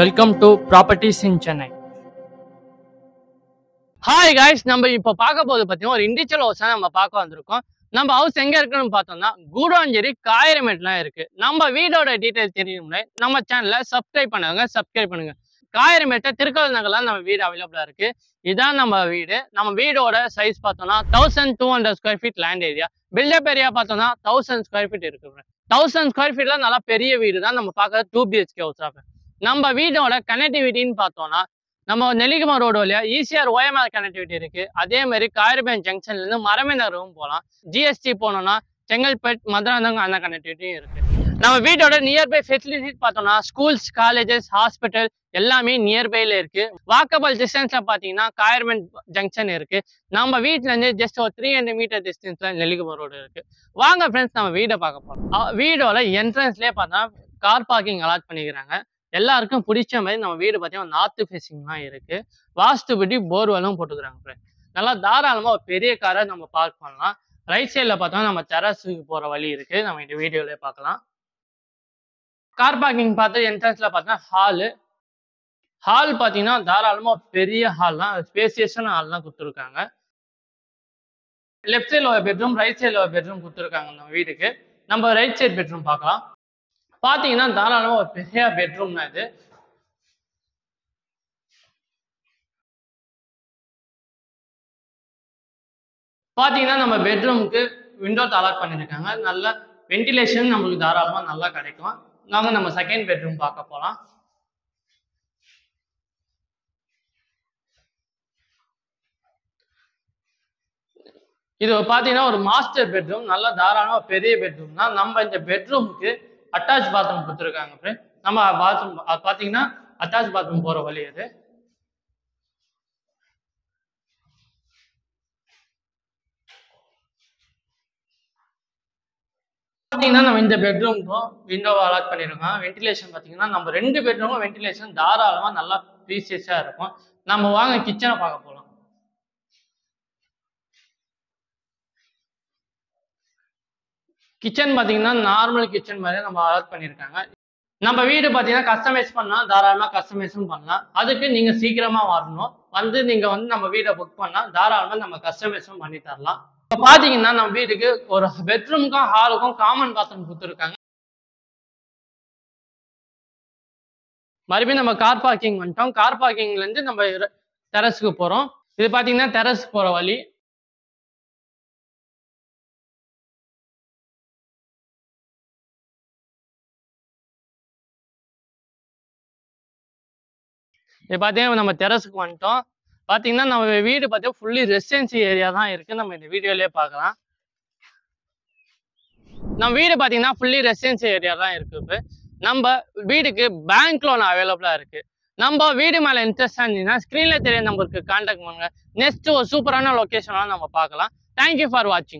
Welcome to Properties in Chennai. Hi guys, நம்ம இப்போ பார்க்க போது பார்த்தீங்கன்னா ஒரு இண்டிவிஜுவல் ஹவுஸ் நம்ம பார்க்க வந்திருக்கோம். நம்ம ஹவுஸ் எங்க இருக்குன்னு பார்த்தோம்னா கூடாஞ்சேரி காயிரமேட்லாம் இருக்கு. நம்ம வீடோட டீடைல் தெரியணும்னே நம்ம சேனலை சப்ஸ்கிரைப் பண்ணுங்க. காயிரமேட்டை திருக்கல் நகர்ல நம்ம வீடு அவைலபிளா இருக்கு. இதான் நம்ம வீடு. நம்ம வீடோட சைஸ் பார்த்தோம்னா 1200 square feet land area. Built up area பார்த்தோம்னா 1000 ஸ்கொயர் ஃபீட் இருக்கு. 1000 ஸ்கொயர் ஃபீட்ல நல்லா பெரிய வீடு தான் நம்ம பார்க்கறது 2 BHK ஹவுஸ் ஆகும். நம்ம வீடோட கனெக்டிவிட்டின்னு பார்த்தோம்னா நம்ம நெல்லிக்குமா ரோடு வழியா ஈசிஆர் OMR கனெக்டிவிட்டி இருக்கு. அதே மாதிரி காயிரபேன் ஜங்ஷன்ல இருந்து மரமே நகரும் போகலாம். GST போனோம்னா செங்கல்பேட் மதுராந்தகம் அந்த கனெக்டிவிட்டியும் இருக்கு. நம்ம வீட்டோட நியர்பை ஃபெசிலிட்டிஸ் பார்த்தோம்னா ஸ்கூல்ஸ், காலேஜஸ், ஹாஸ்பிட்டல் எல்லாமே நியர்பைல இருக்கு. வாக்கபிள் டிஸ்டன்ஸ்ல பாத்தீங்கன்னா காயிரபேன் ஜங்ஷன் இருக்கு. நம்ம வீட்டுல இருந்து ஜஸ்ட் ஒரு 300 மீட்டர் டிஸ்டன்ஸ்ல நெல்லிக்குமா ரோடு இருக்கு. வாங்க ஃப்ரெண்ட்ஸ், நம்ம வீடை பார்க்க போறோம். வீடோட என்ட்ரன்ஸ்லயே பார்த்தா கார் பார்க்கிங் அலாட் பண்ணிக்கிறாங்க. எல்லாருக்கும் பிடிச்ச மாதிரி நம்ம வீடு பார்த்தீங்கன்னா நார்த் ஃபேஸிங்லாம் இருக்கு. வாஸ்துபடி போர்வெல்லும் போட்டுக்கிறாங்க ஃப்ரெண்ட்ஸ். நல்லா தாராளமா ஒரு பெரிய காரை நம்ம பார்க் பண்ணலாம். ரைட் சைட்ல பார்த்தோம்னா நம்ம டெரஸுக்கு போற வழி இருக்கு. நம்ம இந்த வீடியோலயே பார்க்கலாம். கார் பார்க்கிங் பார்த்து என்ட்ரன்ஸ்ல பார்த்தா ஹால் பார்த்தீங்கன்னா தாராளமா பெரிய ஹால் தான், ஸ்பேசியஸான ஹால் தான் கொடுத்துருக்காங்க. லெஃப்ட் சைடில் ஒரு பெட்ரூம், ரைட் சைடில் ஒரு பெட்ரூம் கொடுத்துருக்காங்க நம்ம வீட்டுக்கு. நம்ம ரைட் சைட் பெட்ரூம் பார்க்கலாம். பார்த்தீங்கன்னா தாராளமா ஒரு பெரிய பெட்ரூம் தான் இது. பார்த்தீங்கன்னா நம்ம பெட்ரூமுக்கு விண்டோ அலாட் பண்ணியிருக்காங்க. நல்ல வென்டிலேஷன் நம்மளுக்கு தாராளமா நல்லா கிடைக்கும். நம்ம செகண்ட் பெட்ரூம் பார்க்க போகலாம். இது பார்த்தீங்கன்னா ஒரு மாஸ்டர் பெட்ரூம், நல்ல தாராளமா பெரிய பெட்ரூம் தான். நம்ம இந்த பெட்ரூமுக்கு அட்டாச் பாத்ரூம் கொடுத்துருக்காங்க. நம்ம பாத்ரூம் பார்த்தீங்கன்னா அட்டாச் பாத்ரூம் போற வழி அது. பார்த்தீங்கன்னா நம்ம இந்த பெட்ரூமுக்கும் விண்டோவை அலாட் பண்ணியிருக்கோம். வென்டிலேஷன் பார்த்தீங்கன்னா நம்ம 2 பெட்ரூமும் வென்டிலேஷன் தாராளமா நல்லா ப்ரீசியஸா இருக்கும். நம்ம வாங்க கிச்சனை பார்க்க போகலாம். கிச்சன் பார்த்தீங்கன்னா நார்மல் கிச்சன் மாதிரி நம்ம அலாட் பண்ணியிருக்காங்க. நம்ம வீடு பார்த்தீங்கன்னா கஸ்டமைஸ் பண்ணால் தாராளமாக கஸ்டமைஸும் பண்ணலாம். அதுக்கு நீங்கள் சீக்கிரமாக வரணும். நீங்கள் நம்ம வீடை புக் பண்ணால் தாராளமாக நம்ம கஸ்டமைஸும் பண்ணி தரலாம். இப்போ பார்த்தீங்கன்னா நம்ம வீட்டுக்கு ஒரு பெட்ரூமுக்கும் ஹாலுக்கும் காமன் பாத்ரூம் கொடுத்துருக்காங்க. மறுபடியும் நம்ம கார் பார்க்கிங் வந்துட்டோம். கார் பார்க்கிங்லேருந்து நம்ம டெரஸுக்கு போகிறோம். இது பார்த்தீங்கன்னா டெரஸ் போகிற வழி. இது பார்த்தீங்கன்னா நம்ம டெரஸுக்கு வந்துட்டோம். பார்த்தீங்கன்னா நம்ம வீடு பார்த்தீங்கன்னா ஃபுல்லி ரெசிடென்சி ஏரியா தான் இருக்குது. நம்ம இந்த வீடியோலேயே பார்க்கலாம். நம்ம வீடு பார்த்தீங்கன்னா ஃபுல்லி ரெசிடென்சி ஏரியா தான் இருக்குது. நம்ம வீடுக்கு பேங்க் லோன் அவைலபிளாக இருக்குது. நம்ம வீடு மேலே இன்ட்ரெஸ்டாக இருந்தீங்கன்னா ஸ்க்ரீனில் தெரிய நம்பருக்கு கான்டாக்ட் பண்ணுங்க. நெக்ஸ்ட் ஒரு சூப்பரான லொக்கேஷனாக நம்ம பார்க்கலாம். தேங்க்யூ ஃபார் வாட்சிங்.